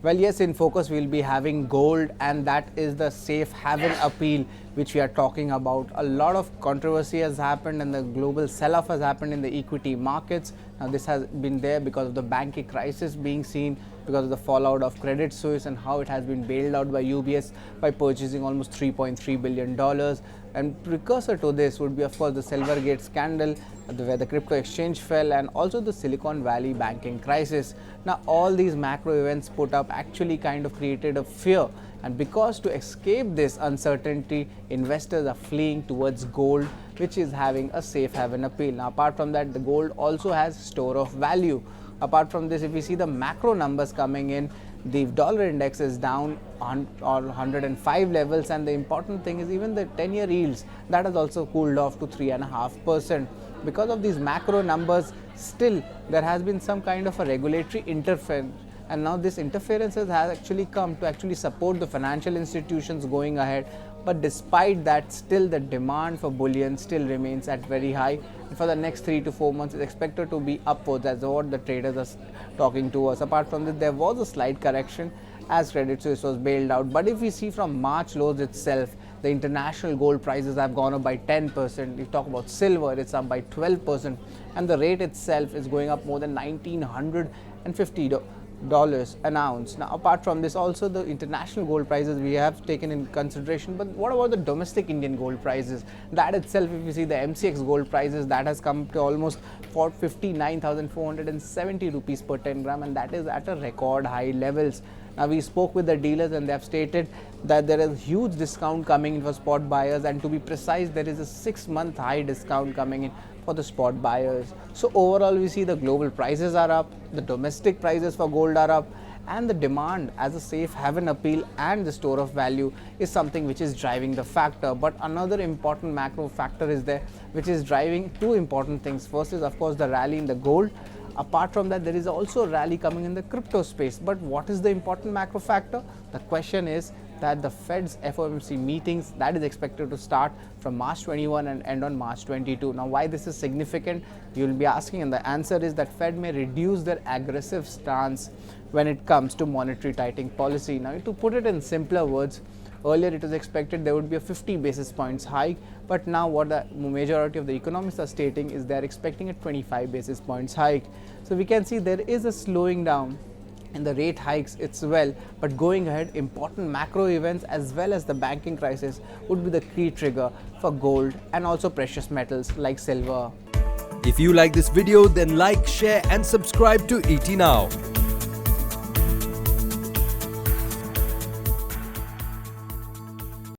Well, yes, in focus we'll be having gold, and that is the safe haven appeal which we are talking about. A lot of controversy has happened and the global sell-off has happened in the equity markets. Now this has been there because of the banking crisis being seen, because of the fallout of Credit Suisse and how it has been bailed out by UBS by purchasing almost $3.3 billion. And precursor to this would be, of course, the Silvergate scandal, where the crypto exchange fell, and also the Silicon Valley banking crisis. Now all these macro events put up actually kind of created a fear, and because to escape this uncertainty, investors are fleeing towards gold, which is having a safe haven appeal. Now apart from that, the gold also has store of value. Apart from this, if we see the macro numbers coming in, the dollar index is down on 105 levels, and the important thing is even the 10-year yields, that has also cooled off to 3.5%. Because of these macro numbers, still there has been some kind of a regulatory interference, and now this interference has actually come to actually support the financial institutions going ahead. But despite that, still the demand for bullion still remains at very high, and for the next 3 to 4 months is expected to be upwards, as what the traders are talking to us. Apart from this, there was a slight correction as Credit Suisse was bailed out, but if we see from March lows itself, the international gold prices have gone up by 10%. If you talk about silver, it's up by 12%, and the rate itself is going up more than $1,950 an ounce. Now apart from this, also the international gold prices we have taken in consideration, but what about the domestic Indian gold prices? That itself, if you see the MCX gold prices, that has come to almost 59,470 rupees per 10 gram, and that is at a record high levels. Now we spoke with the dealers and they have stated that there is huge discount coming in for spot buyers, and to be precise, there is a 6-month high discount coming in for the spot buyers. So overall, we see the global prices are up, the domestic prices for gold are up, and the demand as a safe haven appeal and the store of value is something which is driving the factor. But another important macro factor is there which is driving two important things. First is, of course, the rally in the gold. Apart from that, there is also a rally coming in the crypto space. But what is the important macro factor? The question is that the Fed's FOMC meetings, that is expected to start from March 21 and end on March 22. Now why this is significant, you will be asking, and the answer is that Fed may reduce their aggressive stance when it comes to monetary tightening policy. Now to put it in simpler words, earlier it was expected there would be a 50 basis points hike, but now what the majority of the economists are stating is they are expecting a 25 basis points hike. So we can see there is a slowing down in the rate hikes as well, but going ahead, important macro events as well as the banking crisis would be the key trigger for gold and also precious metals like silver. If you like this video, then like, share and subscribe to ET Now.